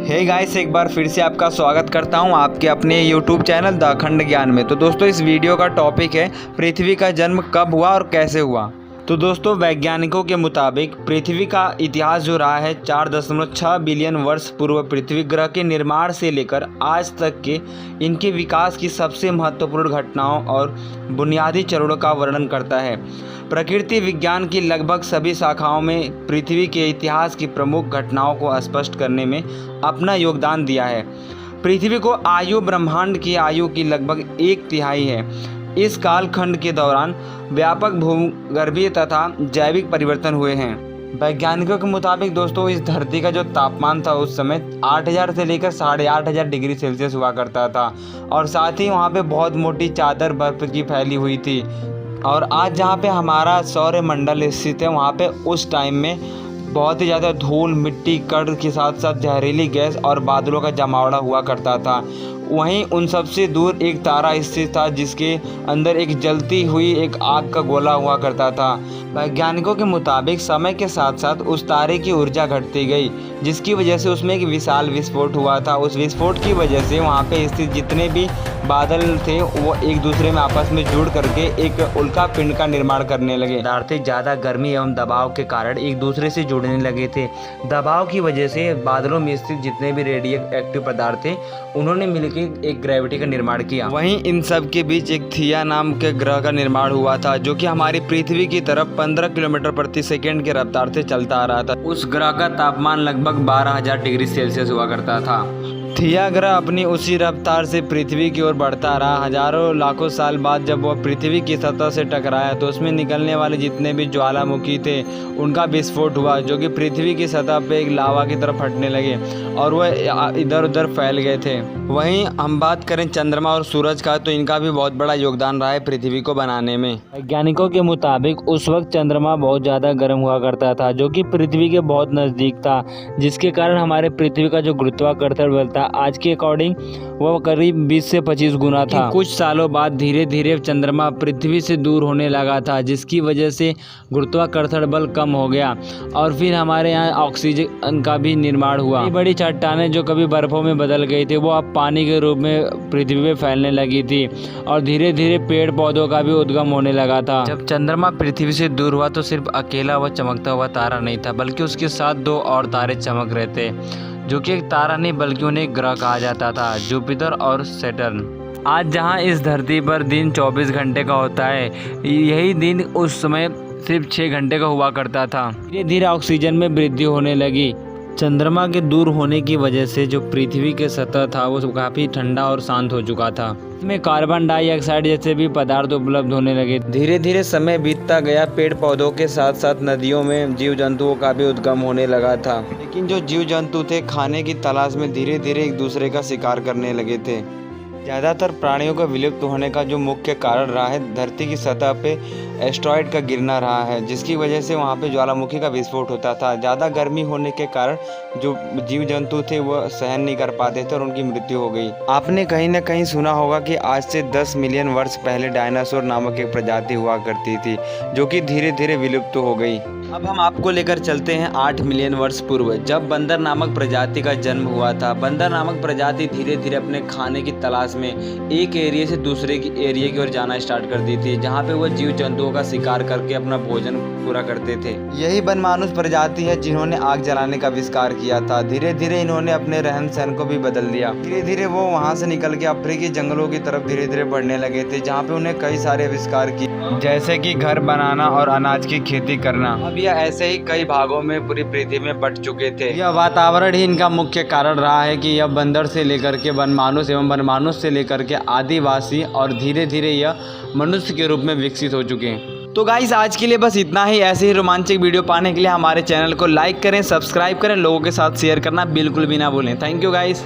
Hey guys, एक बार फिर से आपका स्वागत करता हूं आपके अपने YouTube चैनल द अखंड ज्ञान में। तो दोस्तों, इस वीडियो का टॉपिक है पृथ्वी का जन्म कब हुआ और कैसे हुआ। तो दोस्तों, वैज्ञानिकों के मुताबिक पृथ्वी का इतिहास जो रहा है 4.6 बिलियन वर्ष पूर्व पृथ्वी ग्रह के निर्माण से लेकर आज तक के इनके विकास की सबसे महत्वपूर्ण घटनाओं और बुनियादी चरणों का वर्णन करता है। प्रकृति विज्ञान की लगभग सभी शाखाओं में पृथ्वी के इतिहास की प्रमुख घटनाओं को स्पष्ट करने में अपना योगदान दिया है। पृथ्वी को आयु ब्रह्मांड की आयु की लगभग 1/3 है। इस कालखंड के दौरान व्यापक भूगर्भीय तथा जैविक परिवर्तन हुए हैं। वैज्ञानिकों के मुताबिक दोस्तों, इस धरती का जो तापमान था उस समय 8000 से लेकर 8500 डिग्री सेल्सियस हुआ करता था और साथ ही वहाँ पे बहुत मोटी चादर बर्फ की फैली हुई थी। और आज जहाँ पे हमारा सौर मंडल स्थित है वहाँ पे उस टाइम में बहुत ही ज़्यादा धूल, मिट्टी, कण के साथ साथ जहरीली गैस और बादलों का जमावड़ा हुआ करता था। वहीं उन सबसे दूर एक तारा स्थित था जिसके अंदर एक जलती हुई एक आग का गोला हुआ करता था। वैज्ञानिकों के मुताबिक समय के साथ साथ उस तारे की ऊर्जा घटती गई, जिसकी वजह से उसमें एक विशाल विस्फोट हुआ था। उस विस्फोट की वजह से वहाँ पे स्थित जितने भी बादल थे वो एक दूसरे में आपस में जुड़ करके एक उल्का पिंड का निर्माण करने लगे। पदार्थ ज़्यादा गर्मी एवं दबाव के कारण एक दूसरे से जुड़ने लगे थे। दबाव की वजह से बादलों में स्थित जितने भी रेडियो एक्टिव पदार्थ थे उन्होंने मिलकर एक ग्रेविटी का निर्माण किया। वहीं इन सब के बीच एक थिया नाम के ग्रह का निर्माण हुआ था जो कि हमारी पृथ्वी की तरफ 15 किलोमीटर प्रति सेकंड के रफ्तार से चलता आ रहा था। उस ग्रह का तापमान लगभग 12000 डिग्री सेल्सियस हुआ करता था। थिया ग्रह अपनी उसी रफ्तार से पृथ्वी की ओर बढ़ता रहा। हजारों लाखों साल बाद जब वह पृथ्वी की सतह से टकराया तो उसमें निकलने वाले जितने भी ज्वालामुखी थे उनका विस्फोट हुआ, जो कि पृथ्वी की सतह पे एक लावा की तरफ फटने लगे और वह इधर उधर फैल गए थे। वहीं हम बात करें चंद्रमा और सूरज का, तो इनका भी बहुत बड़ा योगदान रहा है पृथ्वी को बनाने में। वैज्ञानिकों के मुताबिक उस वक्त चंद्रमा बहुत ज़्यादा गर्म हुआ करता था जो कि पृथ्वी के बहुत नज़दीक था, जिसके कारण हमारे पृथ्वी का जो गुरुत्वाकर्षण बल था आज के अकॉर्डिंग वह करीब 20 से 25 गुना था। कुछ सालों बाद धीरे धीरे चंद्रमा पृथ्वी से दूर होने लगा था, जिसकी वजह से गुरुत्वाकर्षण बल कम हो गया और फिर हमारे यहाँ ऑक्सीजन का भी निर्माण हुआ। बड़ी चट्टानें जो कभी बर्फों में बदल गई थी वो अब पानी के रूप में पृथ्वी में फैलने लगी थी और धीरे धीरे पेड़ पौधों का भी उद्गम होने लगा था। जब चंद्रमा पृथ्वी से दूर हुआ तो सिर्फ अकेला वह चमकता हुआ तारा नहीं था, बल्कि उसके साथ 2 और तारे चमक रहे थे, जो कि एक तारा नहीं बल्कि उन्हें एक ग्रह कहा जाता था, जुपिटर और सैटर्न। आज जहां इस धरती पर दिन 24 घंटे का होता है, यही दिन उस समय सिर्फ 6 घंटे का हुआ करता था। धीरे धीरे ऑक्सीजन में वृद्धि होने लगी। चंद्रमा के दूर होने की वजह से जो पृथ्वी के सतह था वो काफ़ी ठंडा और शांत हो चुका था। इसमें कार्बन डाइऑक्साइड जैसे भी पदार्थ उपलब्ध होने लगे। धीरे धीरे समय बीतता गया, पेड़ पौधों के साथ साथ नदियों में जीव जंतुओं का भी उद्गम होने लगा था। लेकिन जो जीव जंतु थे खाने की तलाश में धीरे धीरे एक दूसरे का शिकार करने लगे थे। ज़्यादातर प्राणियों का विलुप्त होने का जो मुख्य कारण रहा है धरती की सतह पे एस्टेरॉयड का गिरना रहा है, जिसकी वजह से वहाँ पे ज्वालामुखी का विस्फोट होता था। ज़्यादा गर्मी होने के कारण जो जीव जंतु थे वो सहन नहीं कर पाते थे और उनकी मृत्यु हो गई। आपने कहीं ना कहीं सुना होगा कि आज से 10 मिलियन वर्ष पहले डायनासोर नामक एक प्रजाति हुआ करती थी जो कि धीरे धीरे विलुप्त हो गई। अब हम आपको लेकर चलते हैं 8 मिलियन वर्ष पूर्व, जब बंदर नामक प्रजाति का जन्म हुआ था। बंदर नामक प्रजाति धीरे धीरे अपने खाने की तलाश में एक एरिया से दूसरे की एरिया की ओर जाना स्टार्ट कर दी थी, जहाँ पे वो जीव जंतुओं का शिकार करके अपना भोजन पूरा करते थे। यही बनमानुष प्रजाति है जिन्होंने आग जलाने का आविष्कार किया था। धीरे धीरे इन्होंने अपने रहन सहन को भी बदल दिया। धीरे धीरे वो वहाँ से निकल के अफ्रीकी जंगलों की तरफ धीरे धीरे बढ़ने लगे थे, जहाँ पे उन्हें कई सारे आविष्कार किए, जैसे कि घर बनाना और अनाज की खेती करना। अब यह ऐसे ही कई भागों में पूरी पृथ्वी में बट चुके थे। यह वातावरण ही इनका मुख्य कारण रहा है कि यह बंदर से लेकर के बनमानुष एवं बनमानुष से लेकर के आदिवासी और धीरे धीरे यह मनुष्य के रूप में विकसित हो चुके हैं। तो गाइस, आज के लिए बस इतना ही। ऐसे ही रोमांचक वीडियो पाने के लिए हमारे चैनल को लाइक करें, सब्सक्राइब करें, लोगों के साथ शेयर करना बिल्कुल भी ना भूलें। Thank you guys.